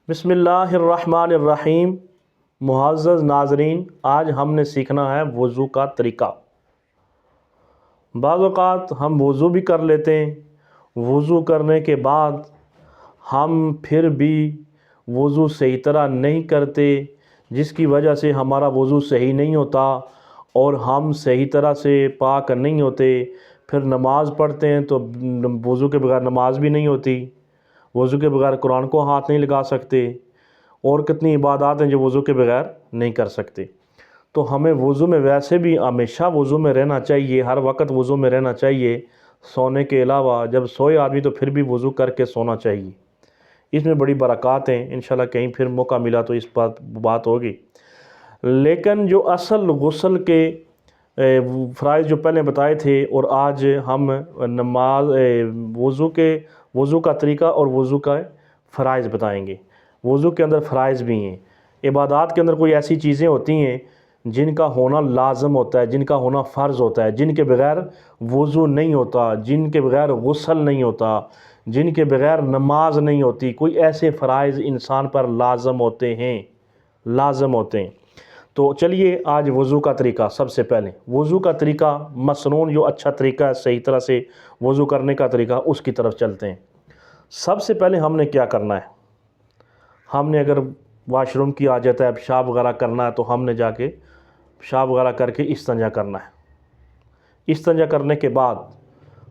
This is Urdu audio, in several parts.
بسم اللہ الرحمن الرحیم۔ معزز ناظرین، آج ہم نے سیکھنا ہے وضو کا طریقہ۔ بعض اوقات ہم وضو بھی کر لیتے ہیں، وضو کرنے کے بعد ہم پھر بھی وضو صحیح طرح نہیں کرتے، جس کی وجہ سے ہمارا وضو صحیح نہیں ہوتا اور ہم صحیح طرح سے پاک نہیں ہوتے۔ پھر نماز پڑھتے ہیں تو وضو کے بغیر نماز بھی نہیں ہوتی، وضو کے بغیر قرآن کو ہاتھ نہیں لگا سکتے، اور کتنی عبادات ہیں جو وضو کے بغیر نہیں کر سکتے۔ تو ہمیں وضو میں ویسے بھی ہمیشہ وضو میں رہنا چاہیے، ہر وقت وضو میں رہنا چاہیے۔ سونے کے علاوہ جب سوئے آدمی تو پھر بھی وضو کر کے سونا چاہیے، اس میں بڑی برکات ہیں۔ انشاءاللہ کہیں پھر موقع ملا تو اس بات ہوگی۔ لیکن جو اصل غسل کے فرائض جو پہلے بتائے تھے، اور آج ہم وضو کا طریقہ اور وضو کا فرائض بتائیں گے۔ وضو کے اندر فرائض بھی ہیں، عبادات کے اندر کوئی ایسی چیزیں ہوتی ہیں جن کا ہونا لازم ہوتا ہے، جن کا ہونا فرض ہوتا ہے، جن کے بغیر وضو نہیں ہوتا، جن کے بغیر غسل نہیں ہوتا، جن کے بغیر نماز نہیں ہوتی۔ کوئی ایسے فرائض انسان پر لازم ہوتے ہیں۔ تو چلیے آج وضو کا طریقہ، سب سے پہلے وضو کا طریقہ مسنون، جو اچھا طریقہ ہے صحیح طرح سے وضو کرنے کا طریقہ، اس کی طرف چلتے ہیں۔ سب سے پہلے ہم نے کیا کرنا ہے، ہم نے اگر واش روم کی حاجت ہے، پیشاب وغیرہ کرنا ہے، تو ہم نے جا کے پیشاب وغیرہ کر کے استنجا کرنا ہے۔ استنجا کرنے کے بعد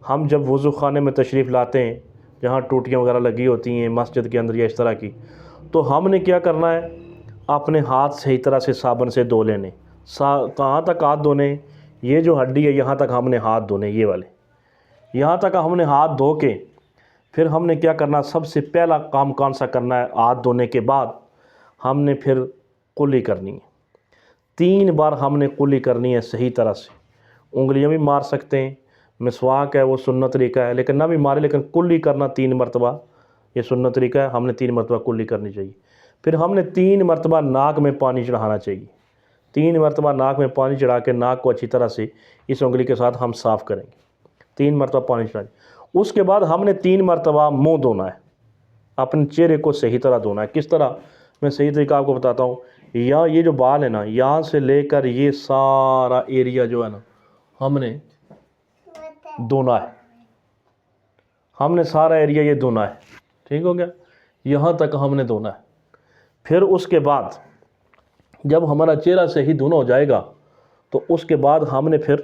ہم جب وضو خانے میں تشریف لاتے ہیں، جہاں ٹوٹیاں وغیرہ لگی ہوتی ہیں مسجد کے اندر یا اس طرح کی، تو ہم نے کیا کرنا ہے، اپنے ہاتھ صحیح طرح سے صابن سے دھو لینے۔ کہاں تک ہاتھ دھونے؟ یہ جو ہڈی ہے یہاں تک ہم نے ہاتھ دھونے، یہ والے یہاں تک ہم نے ہاتھ دھو کے پھر ہم نے کیا کرنا، سب سے پہلا کام کون سا کرنا ہے؟ ہاتھ دھونے کے بعد ہم نے پھر قلی کرنی ہے۔ 3 بار ہم نے قلی کرنی ہے صحیح طرح سے۔ انگلیاں بھی مار سکتے ہیں، مسواک ہے وہ سنت طریقہ ہے، لیکن نہ بھی مارے، لیکن قلی کرنا 3 مرتبہ یہ سنت طریقہ ہے، ہم نے 3 مرتبہ قلی کرنی چاہیے۔ پھر ہم نے 3 مرتبہ ناک میں پانی چڑھانا چاہیے۔ 3 مرتبہ ناک میں پانی چڑھا کے ناک کو اچھی طرح سے اس انگلی کے ساتھ ہم صاف کریں گے۔ 3 مرتبہ پانی چڑھائیں۔ اس کے بعد ہم نے 3 مرتبہ منہ دھونا ہے، اپنے چہرے کو صحیح طرح دھونا ہے۔ کس طرح؟ میں صحیح طریقہ آپ کو بتاتا ہوں۔ یہ جو بال ہے نا، یہاں سے لے کر یہ سارا ایریا جو ہے نا، ہم نے دھونا ہے۔ ہم نے سارا ایریا یہ دھونا ہے، ٹھیک ہو گیا؟ یہاں تک ہم نے دھونا ہے۔ پھر اس کے بعد جب ہمارا چہرہ صحیح دھونا ہو جائے گا تو اس کے بعد ہم نے پھر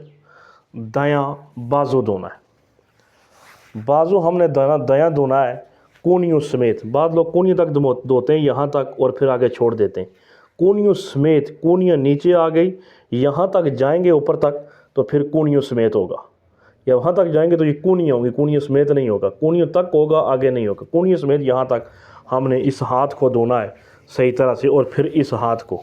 دایاں بازو دھونا ہے۔ بازو ہم نے دایاں دھونا ہے کونیوں سمیت۔ بعض لوگ کونیوں تک دھوتے ہیں، یہاں تک، اور پھر آگے چھوڑ دیتے ہیں۔ کونیوں سمیت، کونیاں نیچے آ گئی، یہاں تک جائیں گے اوپر تک تو پھر کونیوں سمیت ہوگا۔ یا وہاں تک جائیں گے تو یہ کونیاں ہوں گی، کونیوں سمیت نہیں ہوگا۔ کونیوں تک ہوگا، آگے نہیں ہوگا۔ کونیوں سمیت یہاں تک ہم نے اس ہاتھ کو دھونا ہے صحیح طرح سے، اور پھر اس ہاتھ کو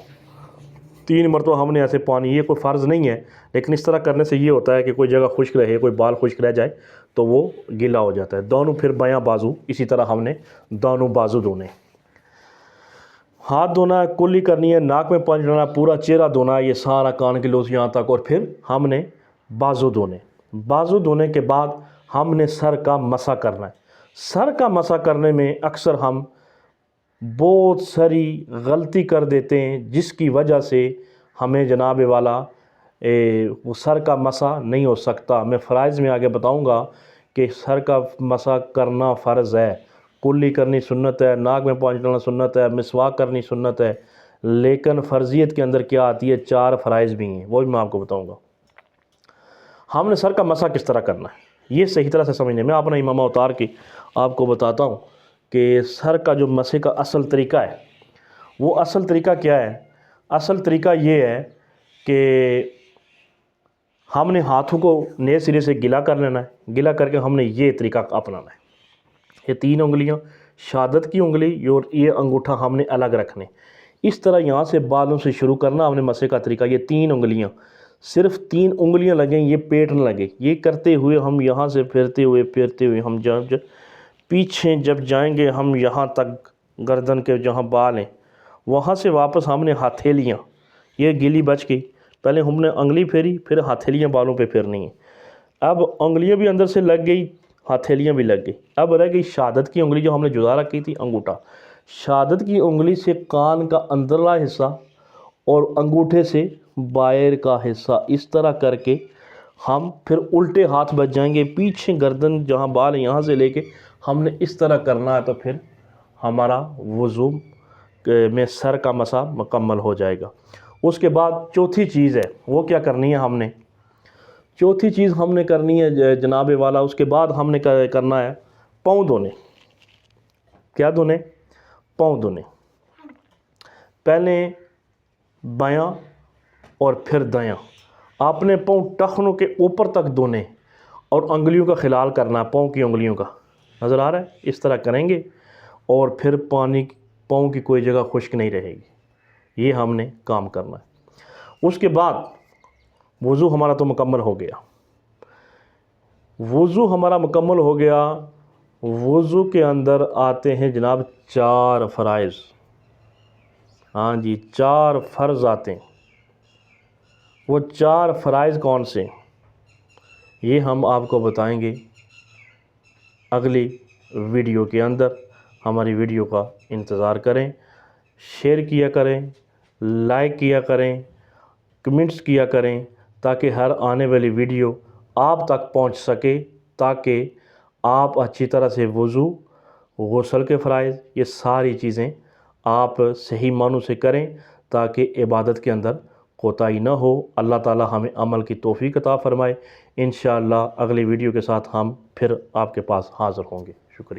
3 مرتبہ ہم نے ایسے پانی، یہ کوئی فرض نہیں ہے، لیکن اس طرح کرنے سے یہ ہوتا ہے کہ کوئی جگہ خشک رہے، کوئی بال خشک رہ جائے تو وہ گیلا ہو جاتا ہے۔ دونوں پھر بایاں بازو اسی طرح ہم نے دونوں بازو دھونے، ہاتھ دھونا ہے، کلی کرنی ہے، ناک میں پانی ڈالنا ہے، پورا چہرہ دھونا ہے، یہ سارا کان کے لوز یہاں تک، اور پھر ہم نے بازو دھونے۔ بازو دھونے کے بعد ہم نے سر کا مسح کرنا ہے۔ سر کا مسح کرنے میں اکثر ہم بہت ساری غلطی کر دیتے ہیں، جس کی وجہ سے ہمیں جناب والا وہ سر کا مسح نہیں ہو سکتا۔ میں فرائض میں آگے بتاؤں گا کہ سر کا مسح کرنا فرض ہے، کلی کرنی سنت ہے، ناک میں پانی ڈالنا سنت ہے، مسواک کرنی سنت ہے، لیکن فرضیت کے اندر کیا آتی ہے؟ 4 فرائض بھی ہیں، وہ بھی میں آپ کو بتاؤں گا۔ ہم نے سر کا مسح کس طرح کرنا ہے، یہ صحیح طرح سے سمجھنے میں اپنا امامہ اتار کے آپ کو بتاتا ہوں کہ سر کا جو مسح کا اصل طریقہ ہے، وہ اصل طریقہ کیا ہے؟ اصل طریقہ یہ ہے کہ ہم نے ہاتھوں کو نئے سرے سے گلا کر لینا ہے۔ گلا کر کے ہم نے یہ طریقہ اپنانا ہے۔ یہ 3 انگلیاں، شہادت کی انگلی اور یہ انگوٹھا ہم نے الگ رکھنے۔ اس طرح یہاں سے بالوں سے شروع کرنا ہم نے مسح کا طریقہ۔ یہ 3 انگلیاں، صرف 3 انگلیاں لگیں، یہ پیٹ نہ لگے۔ یہ کرتے ہوئے ہم یہاں سے پھرتے ہوئے ہم جب پیچھے جب جائیں گے، ہم یہاں تک گردن کے جہاں بال ہیں وہاں سے واپس ہم نے ہتھیلیاں، یہ گلی بچ گئی، پہلے ہم نے انگلی پھیری، پھر ہتھیلیاں بالوں پہ پھیرنی ہیں۔ اب انگلیاں بھی اندر سے لگ گئی، ہتھیلیاں بھی لگ گئی، اب رہ گئی شہادت کی انگلی جو ہم نے جدا رکھی تھی، انگوٹھا۔ شہادت کی انگلی سے کان کا اندرلا حصہ اور انگوٹھے سے باہر کا حصہ اس طرح کر کے ہم پھر الٹے ہاتھ بچ جائیں گے، پیچھے گردن جہاں بال ہے یہاں سے لے کے ہم نے اس طرح کرنا ہے، تو پھر ہمارا وضو میں سر کا مسح مکمل ہو جائے گا۔ اس کے بعد چوتھی چیز ہے، وہ کیا کرنی ہے ہم نے؟ چوتھی چیز ہم نے کرنی ہے جناب والا، اس کے بعد ہم نے کرنا ہے پاؤں دھونے۔ کیا دھونے؟ پاؤں دھونے۔ پہلے بایاں اور پھر دایاں، آپ نے پاؤں ٹخنوں کے اوپر تک دھونے اور انگلیوں کا خلال کرنا ہے، پاؤں کی انگلیوں کا، نظر آ رہا ہے؟ اس طرح کریں گے اور پھر پاؤں کی کوئی جگہ خشک نہیں رہے گی، یہ ہم نے کام کرنا ہے۔ اس کے بعد وضو ہمارا تو مکمل ہو گیا۔ وضو ہمارا مکمل ہو گیا، وضو کے اندر آتے ہیں جناب 4 فرائض۔ ہاں جی، 4 فرض آتے ہیں۔ وہ 4 فرائض کون سے؟ یہ ہم آپ کو بتائیں گے اگلی ویڈیو کے اندر۔ ہماری ویڈیو کا انتظار کریں، شیئر کیا کریں، لائک کیا کریں، کمنٹس کیا کریں، تاکہ ہر آنے والی ویڈیو آپ تک پہنچ سکے، تاکہ آپ اچھی طرح سے وضو، غسل کے فرائض، یہ ساری چیزیں آپ صحیح معنوں سے کریں، تاکہ عبادت کے اندر کوتاہی نہ ہو۔ اللہ تعالی ہمیں عمل کی توفیق عطا فرمائے۔ انشاءاللہ اگلی ویڈیو کے ساتھ ہم پھر آپ کے پاس حاضر ہوں گے۔ شکریہ۔